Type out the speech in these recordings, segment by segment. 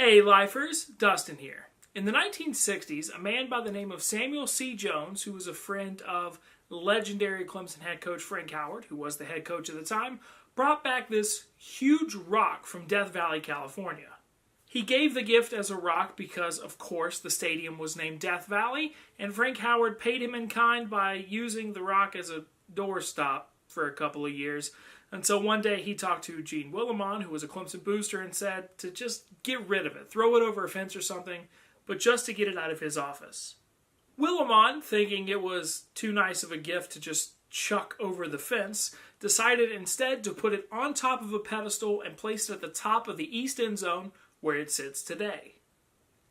Hey lifers, Dustin here. In the 1960s, a man by the name of Samuel C. Jones, who was a friend of legendary Clemson head coach Frank Howard, who was the head coach at the time, brought back this huge rock from Death Valley, California. He gave the gift as a rock because, of course, the stadium was named Death Valley, and Frank Howard paid him in kind by using the rock as a doorstop for a couple of years, until one day he talked to Gene Willimon, who was a Clemson booster, and said to just get rid of it, throw it over a fence or something, but just to get it out of his office. Willimon, thinking it was too nice of a gift to just chuck over the fence, decided instead to put it on top of a pedestal and place it at the top of the east end zone where it sits today.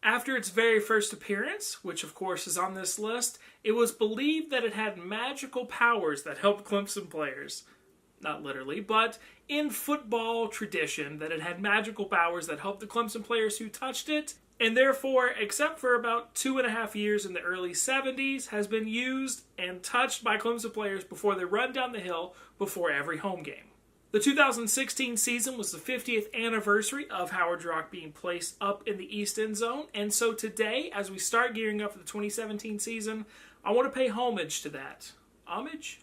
After its very first appearance, which of course is on this list, it was believed that it had magical powers that helped Clemson players. Not literally, but in football tradition, that it had magical powers that helped the Clemson players who touched it, and therefore, except for about 2.5 years in the early 70s, has been used and touched by Clemson players before they run down the hill before every home game. The 2016 season was the 50th anniversary of Howard's Rock being placed up in the East End Zone, and so today, as we start gearing up for the 2017 season, I want to pay homage to that. Homage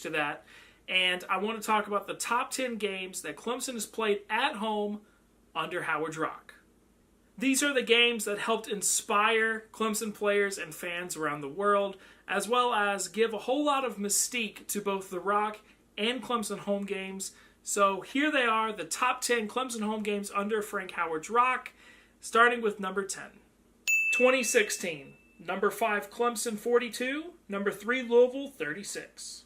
to that, and I want to talk about the top 10 games that Clemson has played at home under Howard's Rock. These are the games that helped inspire Clemson players and fans around the world, as well as give a whole lot of mystique to both the Rock and Clemson home games. So here they are, the top 10 Clemson home games under Frank Howard's Rock, starting with number 10. 2016, number 5 Clemson 42, number 3 Louisville 36.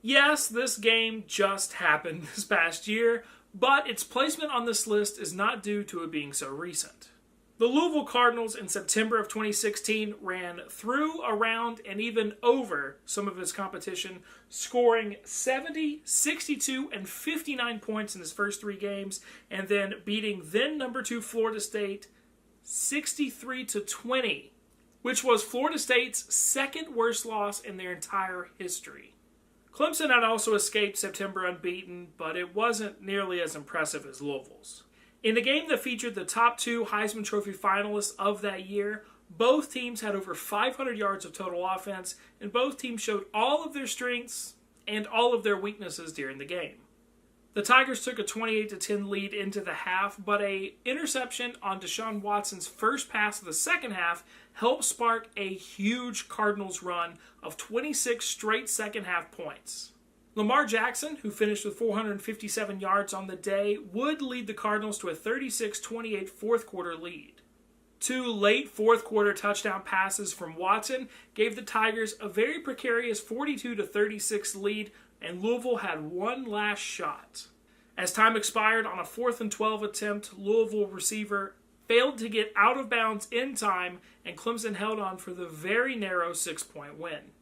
Yes, this game just happened this past year, but its placement on this list is not due to it being so recent. The Louisville Cardinals in September of 2016 ran through, around, and even over some of its competition, scoring 70, 62, and 59 points in its first 3 games, and then beating then number 2 Florida State 63-20, which was Florida State's second worst loss in their entire history. Clemson had also escaped September unbeaten, but it wasn't nearly as impressive as Louisville's. In a game that featured the top 2 Heisman Trophy finalists of that year, both teams had over 500 yards of total offense, and both teams showed all of their strengths and all of their weaknesses during the game. The Tigers took a 28-10 lead into the half, but an interception on Deshaun Watson's first pass of the second half helped spark a huge Cardinals run of 26 straight second half points. Lamar Jackson, who finished with 457 yards on the day, would lead the Cardinals to a 36-28 fourth quarter lead. 2 late fourth quarter touchdown passes from Watson gave the Tigers a very precarious 42-36 lead, and Louisville had one last shot. As time expired on a 4th and 12 attempt, Louisville receiver failed to get out of bounds in time, and Clemson held on for the very narrow 6-point win.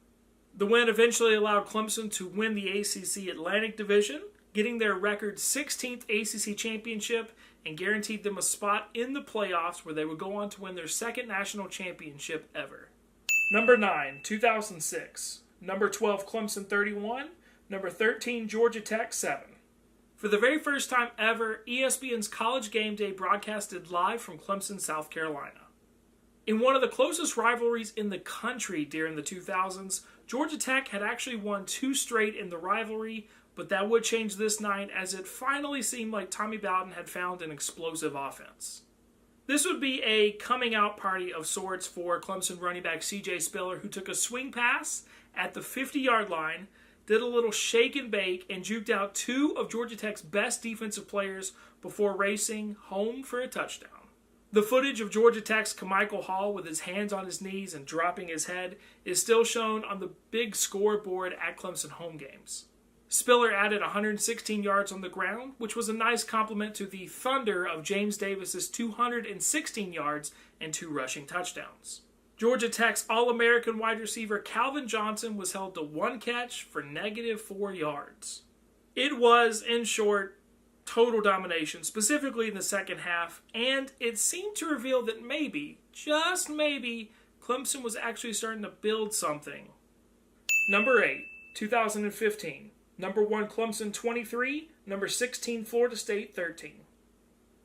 The win eventually allowed Clemson to win the ACC Atlantic Division, getting their record 16th ACC championship, and guaranteed them a spot in the playoffs where they would go on to win their second national championship ever. Number 9, 2006. Number 12, Clemson 31. Number 13, Georgia Tech 7. For the very first time ever, ESPN's College Game Day broadcasted live from Clemson, South Carolina. In one of the closest rivalries in the country during the 2000s, Georgia Tech had actually won 2 straight in the rivalry, but that would change this night as it finally seemed like Tommy Bowden had found an explosive offense. This would be a coming out party of sorts for Clemson running back C.J. Spiller, who took a swing pass at the 50-yard line, did a little shake and bake, and juked out 2 of Georgia Tech's best defensive players before racing home for a touchdown. The footage of Georgia Tech's Kamichael Hall with his hands on his knees and dropping his head is still shown on the big scoreboard at Clemson home games. Spiller added 116 yards on the ground, which was a nice compliment to the thunder of James Davis's 216 yards and 2 rushing touchdowns. Georgia Tech's All-American wide receiver Calvin Johnson was held to 1 catch for -4 yards. It was, in short, total domination, specifically in the second half, and it seemed to reveal that maybe, just maybe, Clemson was actually starting to build something. Number 8, 2015. Number 1, Clemson 23. Number 16, Florida State 13.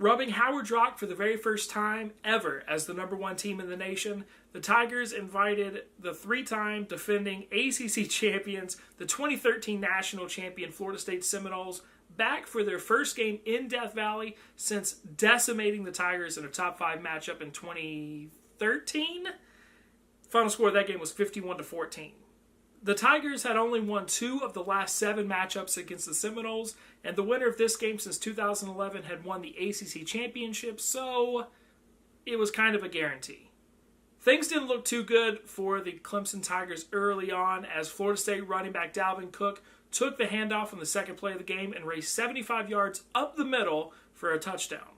Rubbing Howard's Rock for the very first time ever as the number one team in the nation, the Tigers invited the three-time defending ACC champions, the 2013 national champion Florida State Seminoles, back for their first game in Death Valley since decimating the Tigers in a top 5 matchup in 2013. Final score of that game was 51-14. The Tigers had only won 2 of the last 7 matchups against the Seminoles, and the winner of this game since 2011 had won the ACC championship, so it was kind of a guarantee. Things didn't look too good for the Clemson Tigers early on as Florida State running back Dalvin Cook took the handoff on the second play of the game and raced 75 yards up the middle for a touchdown.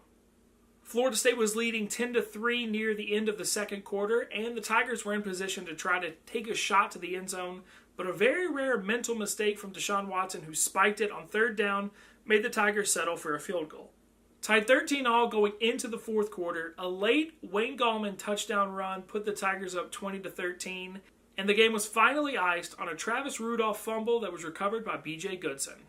Florida State was leading 10-3 near the end of the second quarter, and the Tigers were in position to try to take a shot to the end zone, but a very rare mental mistake from Deshaun Watson, who spiked it on third down, made the Tigers settle for a field goal. Tied 13-all going into the fourth quarter, a late Wayne Gallman touchdown run put the Tigers up 20-13, and the game was finally iced on a Travis Rudolph fumble that was recovered by B.J. Goodson.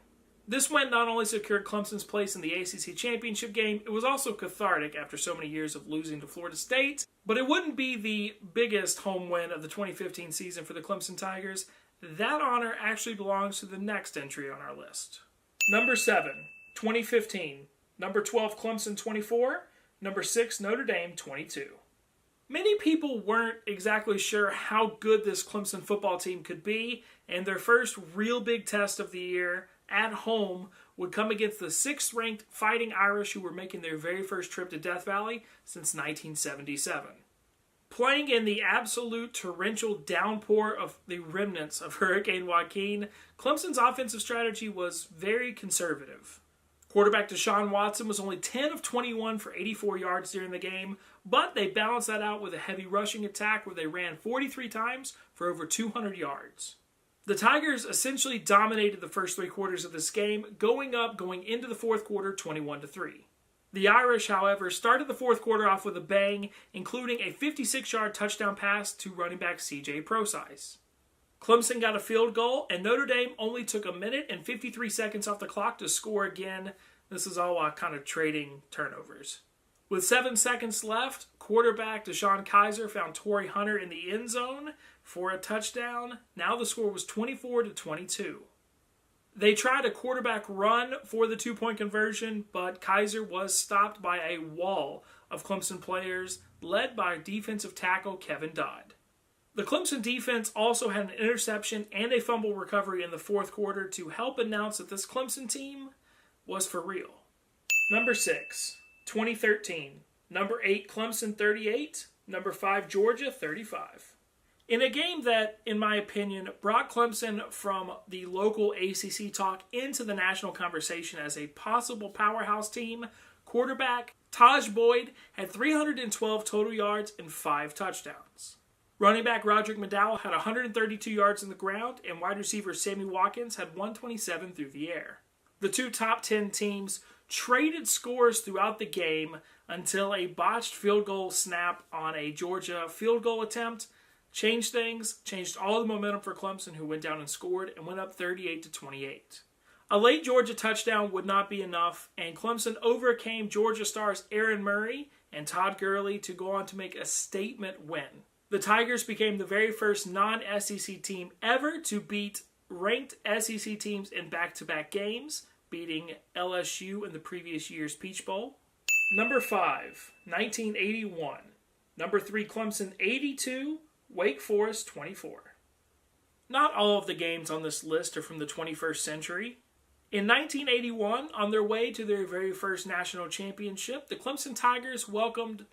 This win not only secured Clemson's place in the ACC championship game, it was also cathartic after so many years of losing to Florida State, but it wouldn't be the biggest home win of the 2015 season for the Clemson Tigers. That honor actually belongs to the next entry on our list. Number 7, 2015. Number 12, Clemson 24. Number 6, Notre Dame 22. Many people weren't exactly sure how good this Clemson football team could be, and their first real big test of the year at home would come against the 6th-ranked Fighting Irish, who were making their very first trip to Death Valley since 1977. Playing in the absolute torrential downpour of the remnants of Hurricane Joaquin, Clemson's offensive strategy was very conservative. Quarterback Deshaun Watson was only 10 of 21 for 84 yards during the game, but they balanced that out with a heavy rushing attack where they ran 43 times for over 200 yards. The Tigers essentially dominated the first 3 quarters of this game, going into the fourth quarter 21-3. The Irish, however, started the fourth quarter off with a bang, including a 56-yard touchdown pass to running back C.J. Prosise. Clemson got a field goal, and Notre Dame only took a minute and 53 seconds off the clock to score again. This is all kind of trading turnovers. With 7 seconds left, quarterback Deshaun Kaiser found Torrey Hunter in the end zone for a touchdown. Now the score was 24-22. They tried a quarterback run for the 2-point conversion, but Kaiser was stopped by a wall of Clemson players led by defensive tackle Kevin Dodd. The Clemson defense also had an interception and a fumble recovery in the fourth quarter to help announce that this Clemson team was for real. Number 6, 2013. Number 8, Clemson 38. Number 5, Georgia 35. In a game that, in my opinion, brought Clemson from the local ACC talk into the national conversation as a possible powerhouse team, quarterback Taj Boyd had 312 total yards and 5 touchdowns. Running back Roderick McDowell had 132 yards in the ground, and wide receiver Sammy Watkins had 127 through the air. The 2 top 10 teams traded scores throughout the game until a botched field goal snap on a Georgia field goal attempt changed things, changed all the momentum for Clemson, who went down and scored and went up 38-28. A late Georgia touchdown would not be enough, and Clemson overcame Georgia stars Aaron Murray and Todd Gurley to go on to make a statement win. The Tigers became the very first non-SEC team ever to beat ranked SEC teams in back-to-back games, beating LSU in the previous year's Peach Bowl. Number 5, 1981. Number 3, Clemson 82, Wake Forest 24. Not all of the games on this list are from the 21st century. In 1981, on their way to their very first national championship, the Clemson Tigers welcomed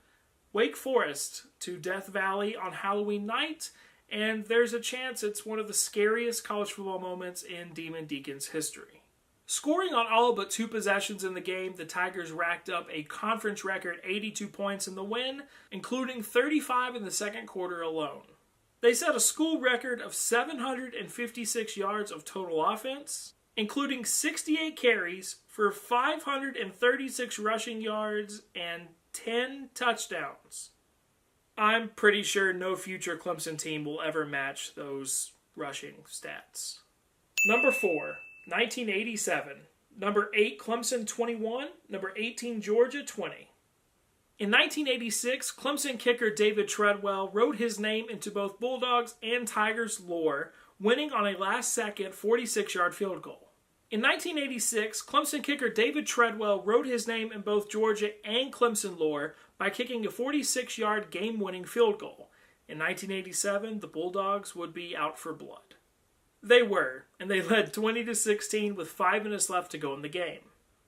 Wake Forest to Death Valley on Halloween night, and there's a chance it's one of the scariest college football moments in Demon Deacon's history. Scoring on all but 2 possessions in the game, the Tigers racked up a conference record 82 points in the win, including 35 in the second quarter alone. They set a school record of 756 yards of total offense, including 68 carries for 536 rushing yards and 10 touchdowns. I'm pretty sure no future Clemson team will ever match those rushing stats. Number 4, 1987. Number 8, Clemson 21. Number 18, Georgia 20. In 1986, Clemson kicker David Treadwell wrote his name into both Bulldogs and Tigers lore, winning on a last-second 46-yard field goal. In 1986, Clemson kicker David Treadwell wrote his name in both Georgia and Clemson lore by kicking a 46-yard game-winning field goal. In 1987, the Bulldogs would be out for blood. They were, and they led 20-16 with 5 minutes left to go in the game.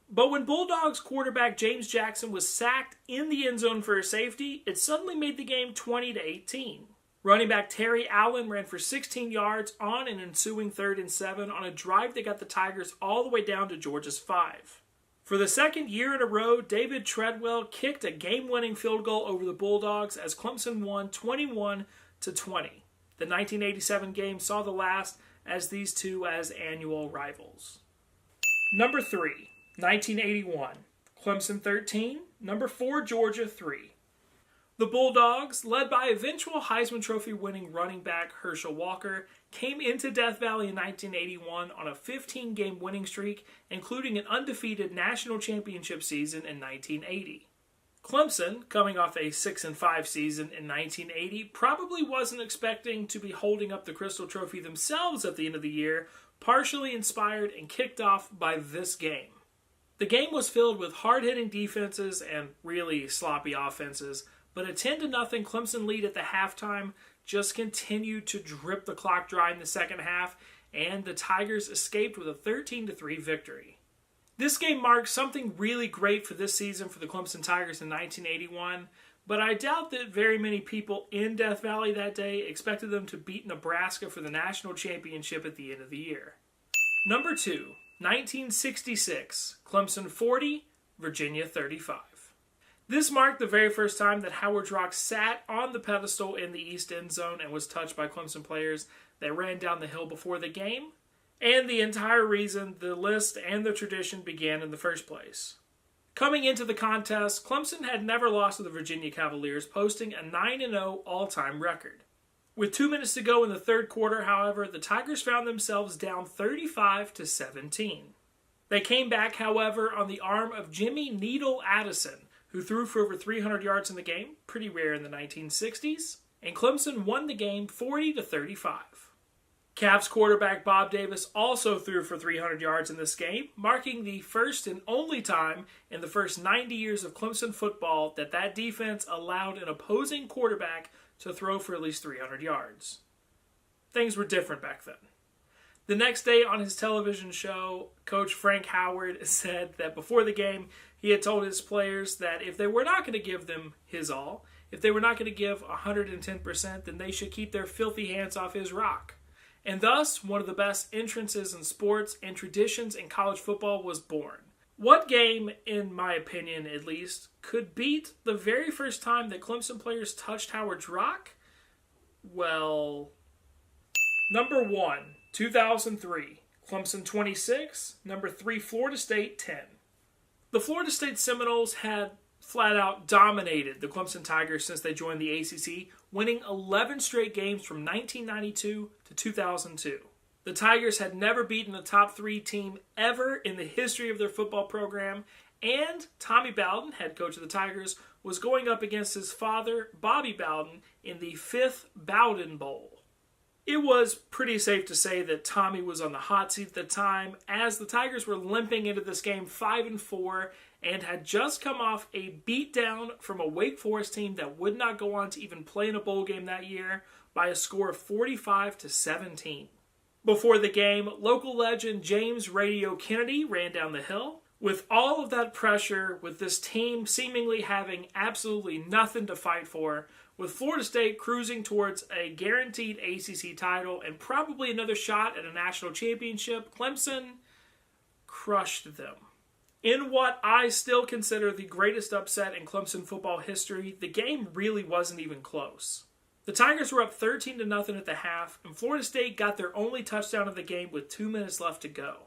But when Bulldogs quarterback James Jackson was sacked in the end zone for a safety, it suddenly made the game 20-18. Running back Terry Allen ran for 16 yards on an ensuing 3rd and 7 on a drive that got the Tigers all the way down to Georgia's 5. For the second year in a row, David Treadwell kicked a game-winning field goal over the Bulldogs as Clemson won 21-20. The 1987 game saw the last as these two as annual rivals. Number 3, 1981, Clemson 13, number 4, Georgia 3. The Bulldogs, led by eventual Heisman Trophy winning running back Herschel Walker, came into Death Valley in 1981 on a 15-game winning streak, including an undefeated national championship season in 1980. Clemson, coming off a 6-5 season in 1980, probably wasn't expecting to be holding up the Crystal Trophy themselves at the end of the year, partially inspired and kicked off by this game. The game was filled with hard-hitting defenses and really sloppy offenses, but a 10-0 Clemson lead at the halftime just continued to drip the clock dry in the second half, and the Tigers escaped with a 13-3 victory. This game marked something really great for this season for the Clemson Tigers in 1981, but I doubt that very many people in Death Valley that day expected them to beat Nebraska for the national championship at the end of the year. Number 2, 1966, Clemson 40, Virginia 35. This marked the very first time that Howard Rock sat on the pedestal in the East End Zone and was touched by Clemson players that ran down the hill before the game, and the entire reason the list and the tradition began in the first place. Coming into the contest, Clemson had never lost to the Virginia Cavaliers, posting a 9-0 all-time record. With 2 minutes to go in the third quarter, however, the Tigers found themselves down 35-17. They came back, however, on the arm of Jimmy Needle Addison, who threw for over 300 yards in the game, pretty rare in the 1960s, and Clemson won the game 40-35. Cavs quarterback Bob Davis also threw for 300 yards in this game, marking the first and only time in the first 90 years of Clemson football that defense allowed an opposing quarterback to throw for at least 300 yards. Things were different back then. The next day on his television show, Coach Frank Howard said that before the game, he had told his players that if they were not going to give them his all, if they were not going to give 110%, then they should keep their filthy hands off his rock. And thus, one of the best entrances in sports and traditions in college football was born. What game, in my opinion at least, could beat the very first time that Clemson players touched Howard's rock? Well, number 1, 2003, Clemson 26, number 3, Florida State 10. The Florida State Seminoles had flat out dominated the Clemson Tigers since they joined the ACC, winning 11 straight games from 1992 to 2002. The Tigers had never beaten a top 3 team ever in the history of their football program, and Tommy Bowden, head coach of the Tigers, was going up against his father, Bobby Bowden, in the 5th Bowden Bowl. It was pretty safe to say that Tommy was on the hot seat at the time, as the Tigers were limping into this game 5-4 and had just come off a beatdown from a Wake Forest team that would not go on to even play in a bowl game that year by a score of 45-17. Before the game, local legend James Radio Kennedy ran down the hill. With all of that pressure, with this team seemingly having absolutely nothing to fight for, with Florida State cruising towards a guaranteed ACC title and probably another shot at a national championship, Clemson crushed them. In what I still consider the greatest upset in Clemson football history, the game really wasn't even close. The Tigers were up 13-0 at the half, and Florida State got their only touchdown of the game with 2 minutes left to go.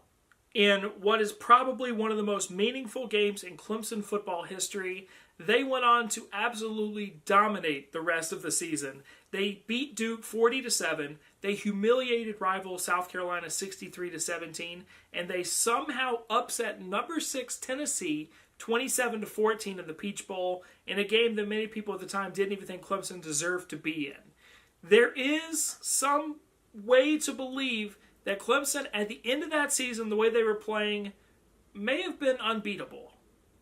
In what is probably one of the most meaningful games in Clemson football history, they went on to absolutely dominate the rest of the season. They beat Duke 40-7, they humiliated rival South Carolina 63-17, and they somehow upset number 6 Tennessee 27-14 in the Peach Bowl in a game that many people at the time didn't even think Clemson deserved to be in. There is some way to believe that Clemson, at the end of that season, the way they were playing, may have been unbeatable.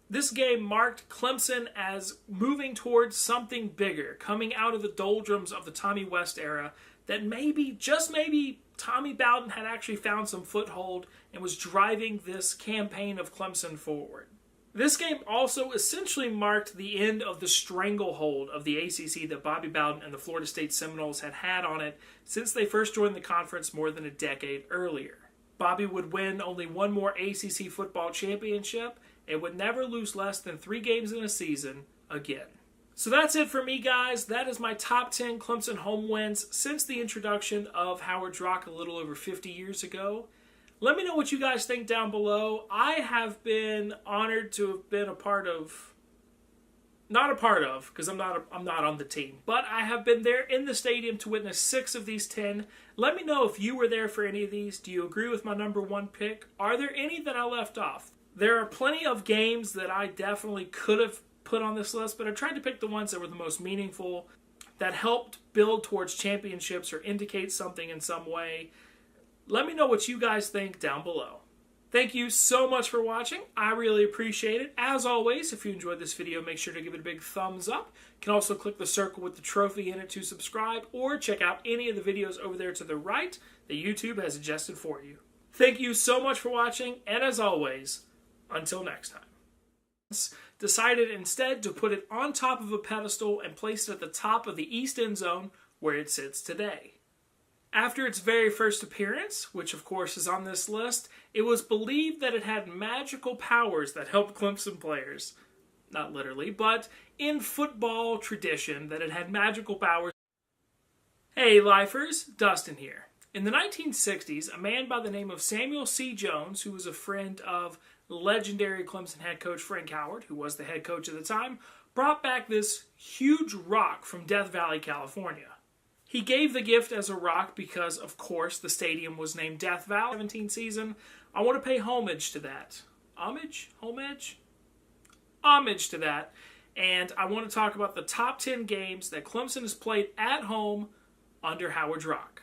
This game marked Clemson as moving towards something bigger, coming out of the doldrums of the Tommy West era, that maybe, just maybe, Tommy Bowden had actually found some foothold and was driving this campaign of Clemson forward. This game also essentially marked the end of the stranglehold of the ACC that Bobby Bowden and the Florida State Seminoles had had on it since they first joined the conference more than a decade earlier. Bobby would win only one more ACC football championship and would never lose less than 3 games in a season again. So that's it for me, guys. That is my top 10 Clemson home wins since the introduction of Howard Rock a little over 50 years ago. Let me know what you guys think down below. I have been honored to have been not a part of, because I'm not on the team, but I have been there in the stadium to witness 6 of these 10. Let me know if you were there for any of these. Do you agree with my number 1 pick? Are there any that I left off? There are plenty of games that I definitely could have put on this list, but I tried to pick the ones that were the most meaningful, that helped build towards championships or indicate something in some way. Let me know what you guys think down below. Thank you so much for watching. I really appreciate it. As always, if you enjoyed this video, make sure to give it a big thumbs up. You can also click the circle with the trophy in it to subscribe, or check out any of the videos over there to the right that YouTube has suggested for you. Thank you so much for watching, and as always, until next time. Decided instead to put it on top of a pedestal and place it at the top of the east end zone where it sits today. After its very first appearance, which of course is on this list, it was believed that it had magical powers that helped Clemson players. Not literally, but in football tradition, that it had magical powers. Hey lifers, Dustin here. In the 1960s, a man by the name of Samuel C. Jones, who was a friend of legendary Clemson head coach Frank Howard, who was the head coach at the time, brought back this huge rock from Death Valley, California. He gave the gift as a rock because, of course, the stadium was named Death Valley. 17th season. I want to pay homage to that. Homage? Homage? Homage to that. And I want to talk about the top 10 games that Clemson has played at home under Howard's rock.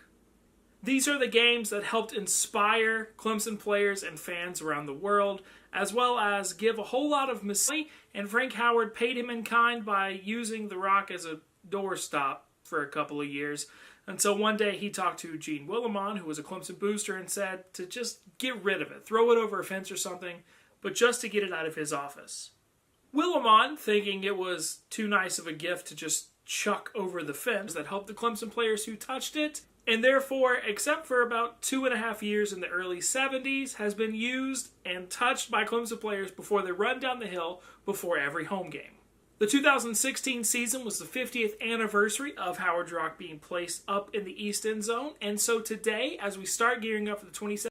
These are the games that helped inspire Clemson players and fans around the world, as well as give a whole lot of money, and Frank Howard paid him in kind by using the rock as a doorstop for a couple of years, until one day he talked to Gene Willimon, who was a Clemson booster, and said to just get rid of it, throw it over a fence or something, but just to get it out of his office. Willimon, thinking it was too nice of a gift to just chuck over the fence, that helped the Clemson players who touched it, and therefore, except for about 2.5 years in the early 70s, has been used and touched by Clemson players before they run down the hill before every home game. The 2016 season was the 50th anniversary of Howard's Rock being placed up in the East End Zone, and so today, as we start gearing up for the 2017